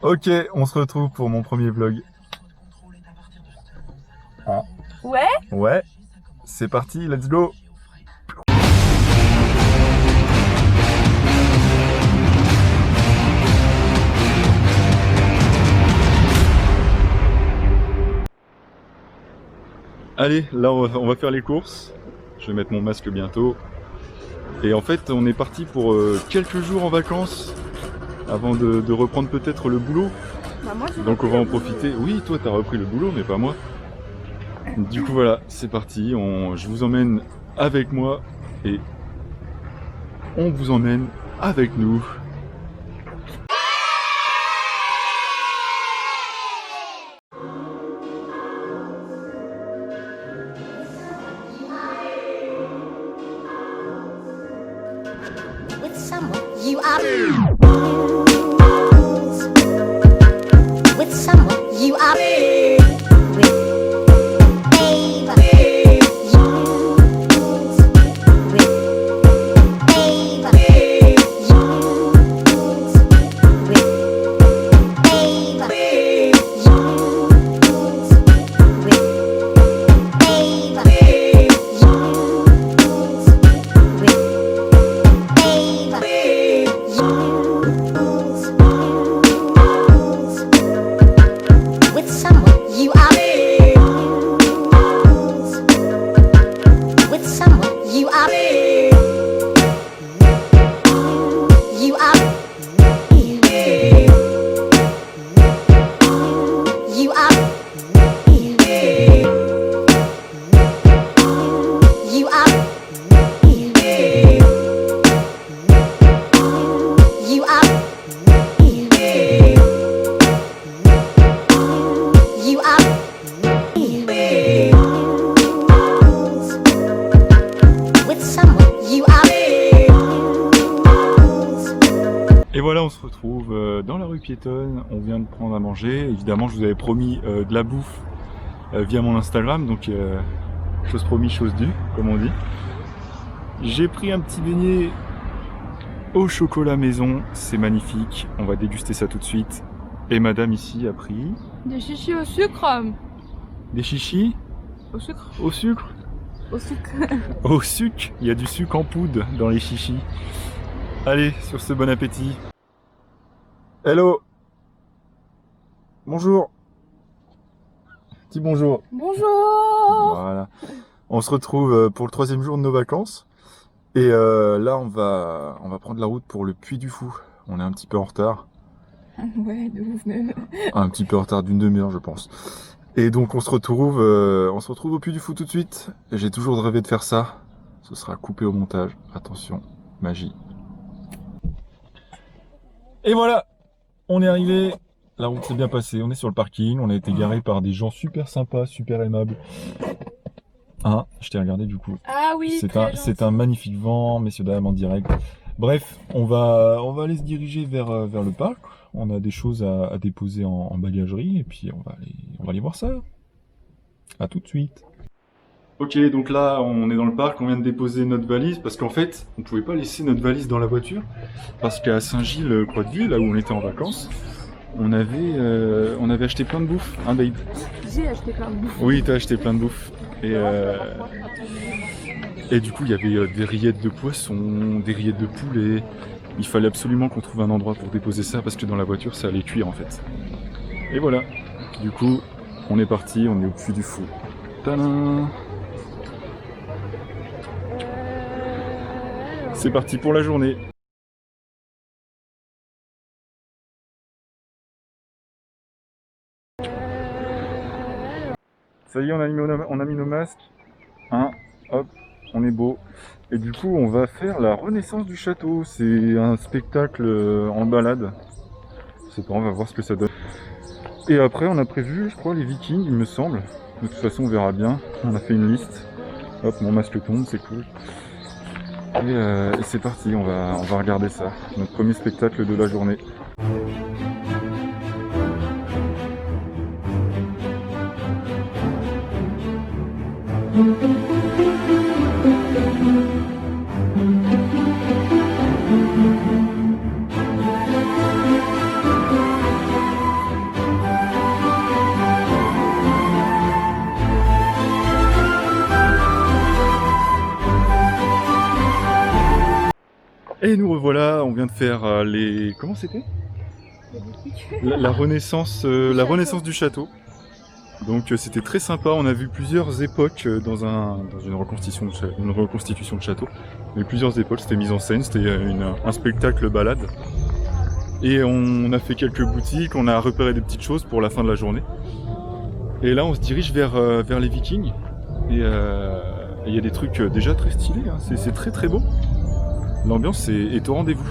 Ok, on se retrouve pour mon premier vlog. Ah. Ouais. Ouais, c'est parti, let's go. Allez, là on va faire les courses. Je vais mettre mon masque bientôt. Et en fait, on est parti pour quelques jours en vacances avant de reprendre peut-être le boulot. Bah moi j'ai Donc on repris va le en boulot. profiter. Oui, toi t'as repris le boulot, mais pas moi. Du coup voilà, c'est parti. Je vous emmène avec moi et on vous emmène avec nous. With someone you are. With someone you are. With Ava. With Ava. With Ava. With someone you are. With someone you are. You are. You are. You are. You are. You are. With someone you are. Et voilà, on se retrouve dans la rue piétonne. On vient de prendre à manger. Évidemment, je vous avais promis de la bouffe via mon Instagram. Donc, chose promise, chose due, comme on dit. J'ai pris un petit beignet au chocolat maison. C'est magnifique. On va déguster ça tout de suite. Et madame ici a pris Des chichis au sucre. des chichis Au sucre. au sucre. Au sucre. Au sucre. Il y a du sucre en poudre dans les chichis. Allez, sur ce, bon appétit. Hello. Bonjour. Dis bonjour. Bonjour. Voilà. On se retrouve pour le 3e jour de nos vacances. Et là, on va prendre la route pour le Puy du Fou. On est un petit peu en retard. Ouais, de ouf même. Un petit peu en retard d'une demi-heure, je pense. Et donc, on se retrouve au Puy du Fou tout de suite. J'ai toujours rêvé de faire ça. Ce sera coupé au montage. Attention, magie. Et voilà, on est arrivé. La route s'est bien passée. On est sur le parking. On a été garé par des gens super sympas, super aimables. Hein, je t'ai regardé du coup. Ah oui. C'est un magnifique vent, messieurs dames, en direct. Bref, on va aller se diriger vers le parc. On a des choses à déposer en bagagerie et puis on va aller voir ça. À tout de suite. Ok, donc là, on est dans le parc, on vient de déposer notre valise parce qu'en fait, on pouvait pas laisser notre valise dans la voiture parce qu'à Saint-Gilles-Croix-de-Vie, là où on était en vacances, on avait acheté plein de bouffe, hein Babe? J'ai acheté plein de bouffe. Oui, t'as acheté plein de bouffe. Et du coup, il y avait des rillettes de poisson, des rillettes de poulet. Il fallait absolument qu'on trouve un endroit pour déposer ça parce que dans la voiture, ça allait cuire en fait. Et voilà. Du coup, on est parti, on est au Puy du Fou. Tadam! C'est parti pour la journée. Ça y est, on a mis nos masques. Hein, hop, on est beau. Et du coup, on va faire la renaissance du château. C'est un spectacle en balade. Je sais pas, on va voir ce que ça donne. Et après, on a prévu, je crois, les Vikings, il me semble. De toute façon, on verra bien. On a fait une liste. Hop, mon masque tombe, c'est cool. Et c'est parti, on va regarder ça. Notre premier spectacle de la journée. Et nous revoilà, on vient de faire les... Comment c'était? La renaissance du château. Donc c'était très sympa, on a vu plusieurs époques dans une reconstitution de château. Mais plusieurs époques, c'était mis en scène, c'était un spectacle balade. Et on a fait quelques boutiques, on a repéré des petites choses pour la fin de la journée. Et là on se dirige vers les Vikings. Et il y a des trucs déjà très stylés, hein. C'est très très beau. L'ambiance est au rendez-vous.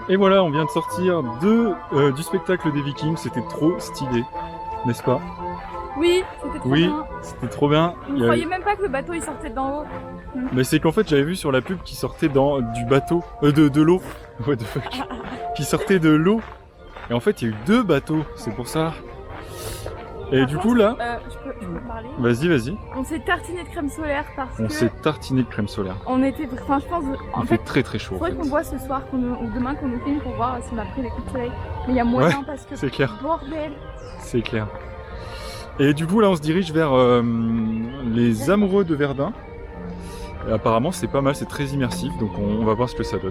Et voilà, on vient de sortir du spectacle des Vikings, c'était trop stylé, n'est-ce pas? Oui, c'était trop Oui, bien. c'était trop bien. Je ne croyais même pas que le bateau il sortait d'en haut. Mais c'est qu'en fait j'avais vu sur la pub qui sortait du bateau, de l'eau, what the fuck, qui sortait de l'eau. Et en fait il y a eu 2 bateaux, c'est pour ça. Et Par du contre, coup là, je peux parler. vas-y. On s'est tartiné de crème solaire parce On que s'est tartiné de crème solaire. on était, enfin je pense, Il fait très très chaud. faudrait En qu'on fait. voit ce soir ou demain qu'on nous filme pour voir si on a pris des coups de soleil. Mais il y a moyen Ouais, parce que c'est clair. bordel. C'est clair. Et du coup là on se dirige vers les amoureux de Verdun. Et apparemment c'est pas mal, c'est très immersif, donc on va voir ce que ça donne.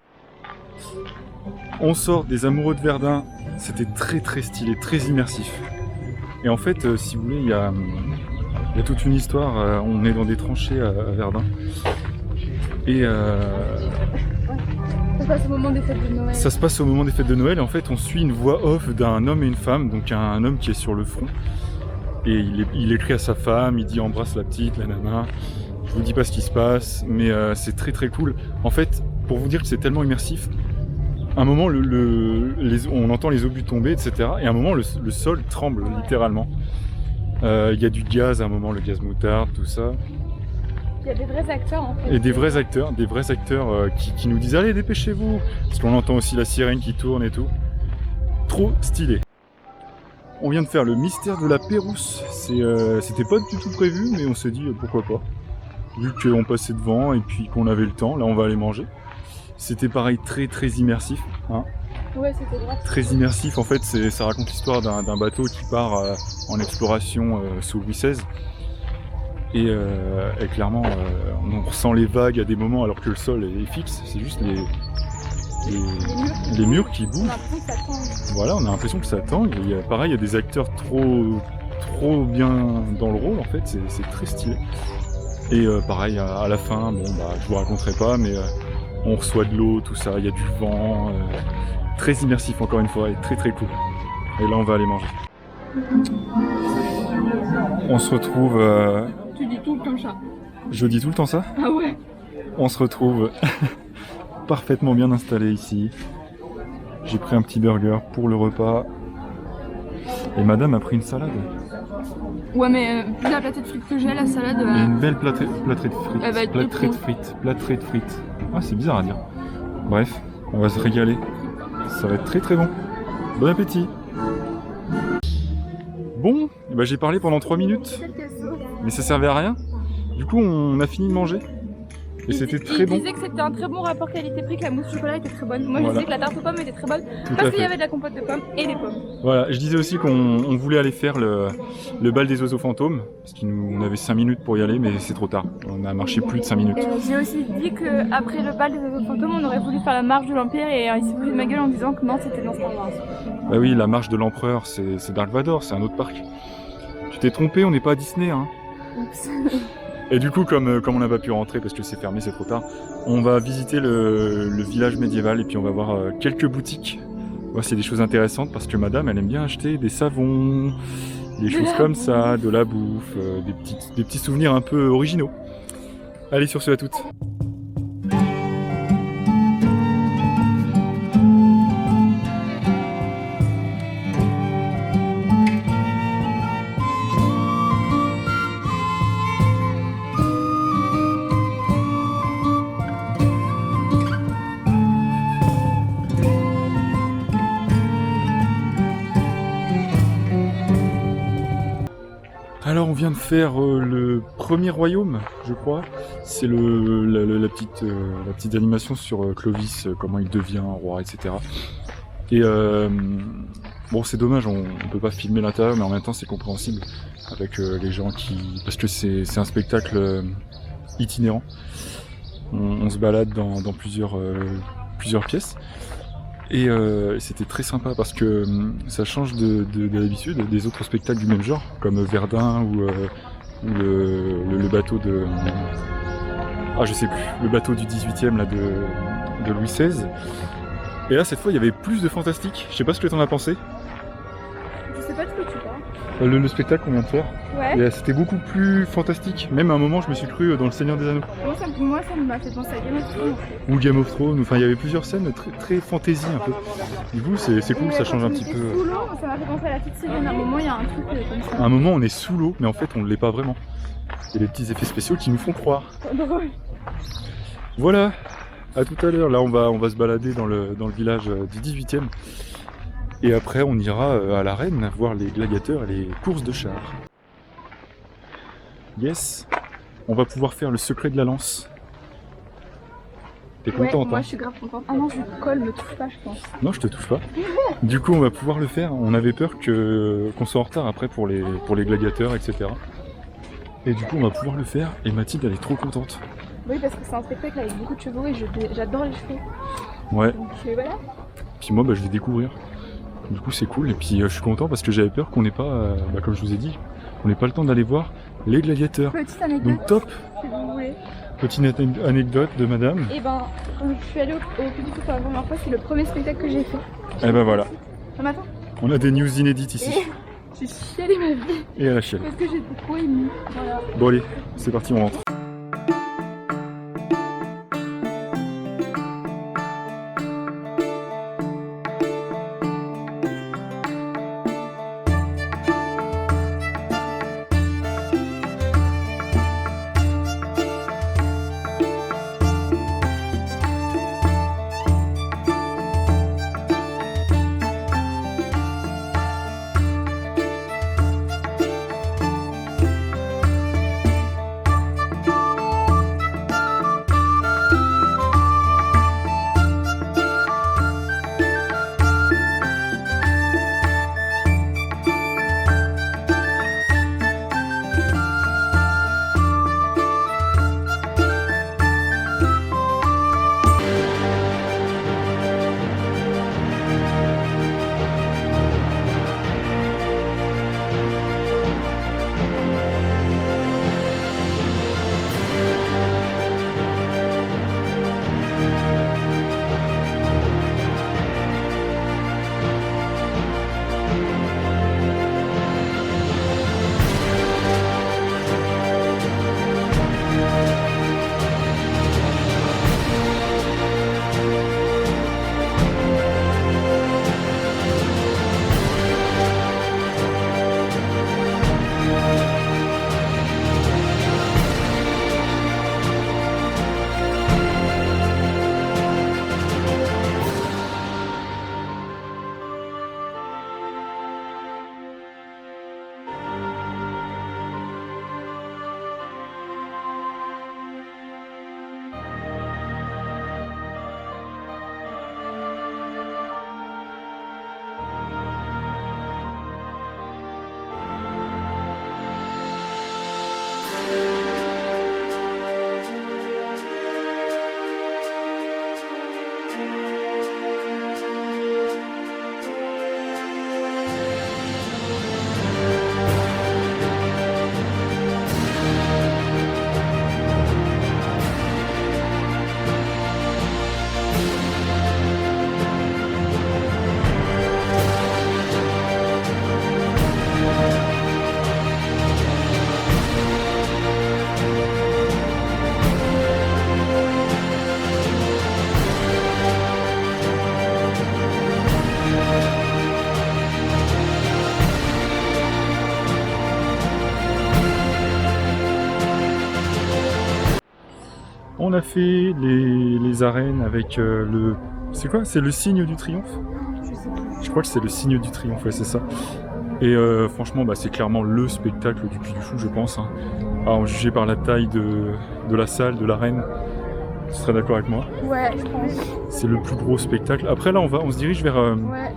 On sort des amoureux de Verdun, c'était très très stylé, très immersif. Et en fait, si vous voulez, il y a toute une histoire, on est dans des tranchées à Verdun. Et Ça se passe au moment des fêtes de Noël. ça se passe au moment des fêtes de Noël, et en fait on suit une voix off d'un homme et une femme, donc un homme qui est sur le front. Et il écrit à sa femme, il dit embrasse la petite, la nana. Je vous dis pas ce qui se passe, mais c'est très très cool. En fait, pour vous dire que c'est tellement immersif, à un moment on entend les obus tomber, etc. Et à un moment le sol tremble littéralement. Il y a du gaz à un moment, le gaz moutarde, tout ça. Il y a des vrais acteurs en fait. Et des vrais acteurs qui nous disent allez dépêchez-vous, parce qu'on entend aussi la sirène qui tourne et tout. Trop stylé. On vient de faire le mystère de la Pérouse. C'était pas du tout prévu, mais on s'est dit pourquoi pas. Vu qu'on passait devant et puis qu'on avait le temps, là on va aller manger. C'était pareil très très immersif. Hein. Ouais, c'était grave. Très immersif, en fait ça raconte l'histoire d'un bateau qui part en exploration sous Louis XVI. Et clairement on ressent les vagues à des moments alors que le sol est fixe, c'est juste les murs qui bougent. On a l'impression que ça tangue. Voilà, on a l'impression que ça tangue. Pareil, il y a des acteurs trop bien dans le rôle en fait, c'est très stylé. Et pareil, à la fin, bon bah je vous raconterai pas, mais on reçoit de l'eau, tout ça, il y a du vent, très immersif encore une fois, et très très cool. Et là on va aller manger. On se retrouve... Tu dis tout le temps ça. Je dis tout le temps ça? Ah ouais. On se retrouve parfaitement bien installé ici. J'ai pris un petit burger pour le repas. Et madame a pris une salade. Ouais, mais plus la platée de frites que j'ai, la salade. Et une belle plâtrée de frites. Elle va être Plâtrée de frites. Ah, c'est bizarre à dire. Bref, on va se régaler. Ça va être très très bon. Bon appétit. Bon, bah j'ai parlé pendant 3 minutes, mais ça servait à rien. Du coup, on a fini de manger. Et c'était très bon. Il disait que c'était un très bon rapport qualité-prix, que la mousse au chocolat était très bonne. Moi, je Voilà. disais que la tarte aux pommes était très bonne, Tout à parce qu'il y fait. avait de la compote de pommes et des pommes. Voilà, je disais aussi qu'on voulait aller faire le bal des oiseaux fantômes, parce qu'on avait 5 minutes pour y aller, mais c'est trop tard. On a marché plus de 5 minutes. J'ai aussi dit qu'après le bal des oiseaux fantômes, on aurait voulu faire la marche de l'Empire et il s'est voulu de ma gueule en disant que non, c'était dans Star Wars. Bah oui, la marche de l'empereur, c'est Dark Vador, c'est un autre parc. Tu t'es trompé, on n'est pas à Disney, hein. Oups. Et du coup, comme on n'a pas pu rentrer parce que c'est fermé, c'est trop tard, on va visiter le village médiéval et puis on va voir quelques boutiques. Ouais, c'est des choses intéressantes parce que madame, elle aime bien acheter des savons, des choses comme ça, de la bouffe, des petits souvenirs un peu originaux. Allez, sur ce, à toutes. Alors on vient de faire le premier royaume, je crois. C'est la petite animation sur Clovis, comment il devient roi, etc. Et bon, c'est dommage, on peut pas filmer l'intérieur, mais en même temps c'est compréhensible avec les gens parce que c'est un spectacle itinérant. On se balade dans plusieurs pièces. Et c'était très sympa parce que ça change de l'habitude des autres spectacles du même genre, comme Verdun ou le bateau de... Ah, je sais plus, le bateau du 18e là, de Louis XVI. Et là, cette fois, il y avait plus de fantastique. Je sais pas ce que t'en as pensé. Je sais pas de quoi tu parles. Le spectacle qu'on vient de faire. Ouais. Et c'était beaucoup plus fantastique. Même à un moment, je me suis cru dans Le Seigneur des Anneaux. Moi, ça m'a fait penser à Game of Thrones. Ou Game of Thrones. Enfin, il y avait plusieurs scènes très fantasy un peu. Du coup, c'est cool, ça change un petit peu. Sous l'eau, ça m'a fait penser à la petite sirène. À un moment, il y a un truc comme ça. À un moment, on est sous l'eau, mais en fait, on ne l'est pas vraiment. Il y a des petits effets spéciaux qui nous font croire. Drôle. Voilà, à tout à l'heure. Là, on va se balader dans le village du 18e. Et après, on ira à l'arène voir les gladiateurs et les courses de chars. Yes, on va pouvoir faire le secret de la lance. T'es contente, moi hein? je suis grave contente. Ah non, je colle, me touche pas, je pense. Non, je te touche pas. Du coup, on va pouvoir le faire. On avait peur qu'on soit en retard après pour les gladiateurs, etc. Et du coup, on va pouvoir le faire. Et Mathilde, elle est trop contente. Oui, parce que c'est un spectacle avec beaucoup de chevaux et j'adore les chevaux. Ouais. Donc voilà. Puis moi, je vais découvrir. Du coup, c'est cool. Et puis, je suis content parce que j'avais peur qu'on n'ait pas, comme je vous ai dit, on n'ait pas le temps d'aller voir les gladiateurs. Petite anecdote, Donc, top. si vous voulez. Petite anecdote de madame. Et ben, quand je suis allée au Puy du Fou pour la première fois, c'est le premier spectacle que j'ai fait. Et ben voilà. Ça m'attend. On a des news inédites ici. Et j'ai chialé ma vie. Et à la chienne. Parce que j'étais trop émue. Voilà. Bon allez, c'est parti, on rentre. On a fait les arènes avec le... C'est quoi? C'est le signe du triomphe? Je crois que c'est le signe du triomphe, ouais c'est ça. Et franchement bah, c'est clairement le spectacle du Puy du Fou je pense. Hein. Alors jugé par la taille de la salle, de l'arène, tu serais d'accord avec moi? Ouais, je pense. C'est le plus gros spectacle. Après là on se dirige vers, Ouais.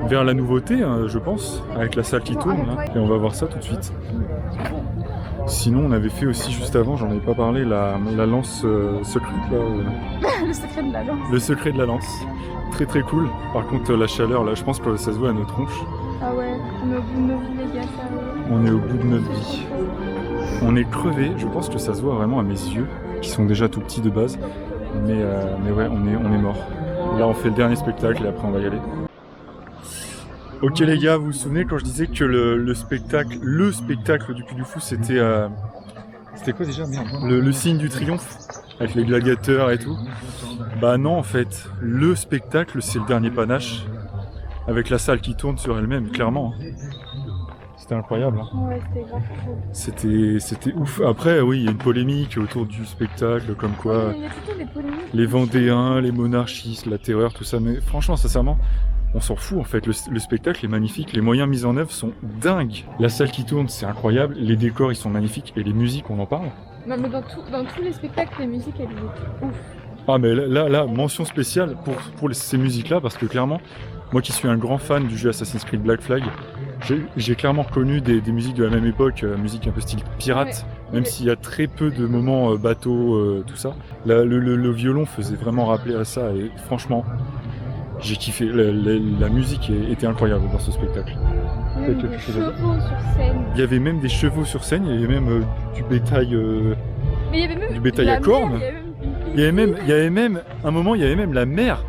vers la nouveauté hein, je pense, avec la salle qui tourne là. Et on va voir ça tout de suite. Sinon on avait fait aussi juste avant, j'en avais pas parlé, la lance secrète là. Le secret de la lance. Le secret de la lance. Très très cool. Par contre la chaleur là, je pense que ça se voit à nos tronches. Ah ouais, on est au bout de nos vies les gars, ça. On est au bout de notre vie. On est crevé, je pense que ça se voit vraiment à mes yeux, qui sont déjà tout petits de base. Mais ouais, on est mort. Là on fait le dernier spectacle et après on va y aller. Ok les gars, vous vous souvenez quand je disais que le spectacle du Puy du Fou c'était... C'était quoi déjà? Merde. Le signe du triomphe, avec les gladiateurs et tout. Bah non en fait, le spectacle c'est le dernier panache, avec la salle qui tourne sur elle-même, clairement. C'était incroyable. Hein. Ouais, c'était grave cool. C'était ouf. Après oui, il y a une polémique autour du spectacle, comme quoi... Il y a plutôt des polémiques. Les Vendéens, les monarchistes, la terreur, tout ça, mais franchement, sincèrement... On s'en fout en fait, le spectacle est magnifique, les moyens mis en œuvre sont dingues. La salle qui tourne c'est incroyable, les décors ils sont magnifiques et les musiques on en parle. Non mais dans tous les spectacles, les musiques elles étaient ouf. Ah mais là mention spéciale pour ces musiques là parce que clairement, moi qui suis un grand fan du jeu Assassin's Creed Black Flag, j'ai clairement connu des musiques de la même époque, musique un peu style pirate, même s'il y a très peu de moments bateau, tout ça. Le violon faisait vraiment rappeler à ça et franchement... J'ai kiffé, la musique était incroyable dans ce spectacle. Il y avait des chevaux sur scène. Il y avait même des chevaux sur scène, il y avait même du bétail, Mais il y avait même du bétail à cornes. Il y avait même, un moment, il y avait même la mer.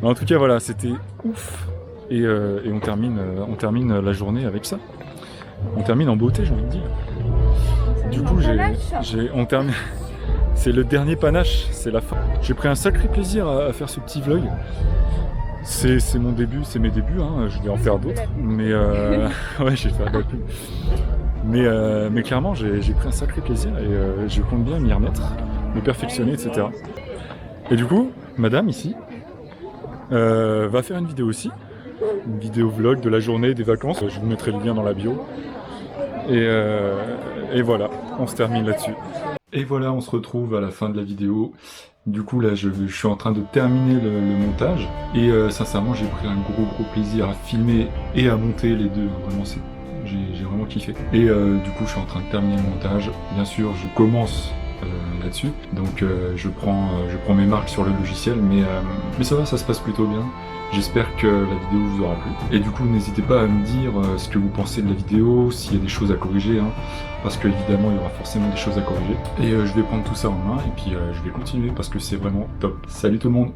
Mais en tout cas, voilà, c'était ouf. Et on termine la journée avec ça. On termine en beauté, j'ai envie de dire. Du coup, on termine. C'est le dernier panache, c'est la fin. J'ai pris un sacré plaisir à faire ce petit vlog. C'est mon début, c'est mes débuts, hein. Je vais en faire d'autres, mais ouais, je vais faire de la pub. Mais clairement, j'ai pris un sacré plaisir et je compte bien m'y remettre, me perfectionner, etc. Et du coup, madame ici va faire une vidéo aussi, une vidéo vlog de la journée, des vacances. Je vous mettrai le lien dans la bio. Et voilà, on se termine là-dessus. Et voilà, on se retrouve à la fin de la vidéo. Du coup là je suis en train de terminer le montage et sincèrement j'ai pris un gros plaisir à filmer et à monter les deux, vraiment j'ai vraiment kiffé. Et du coup je suis en train de terminer le montage, bien sûr je commence là-dessus, donc je prends mes marques sur le logiciel, mais ça va, ça se passe plutôt bien. J'espère que la vidéo vous aura plu. Et du coup, n'hésitez pas à me dire ce que vous pensez de la vidéo, s'il y a des choses à corriger, hein, parce que évidemment, il y aura forcément des choses à corriger. Et je vais prendre tout ça en main et puis je vais continuer parce que c'est vraiment top. Salut tout le monde!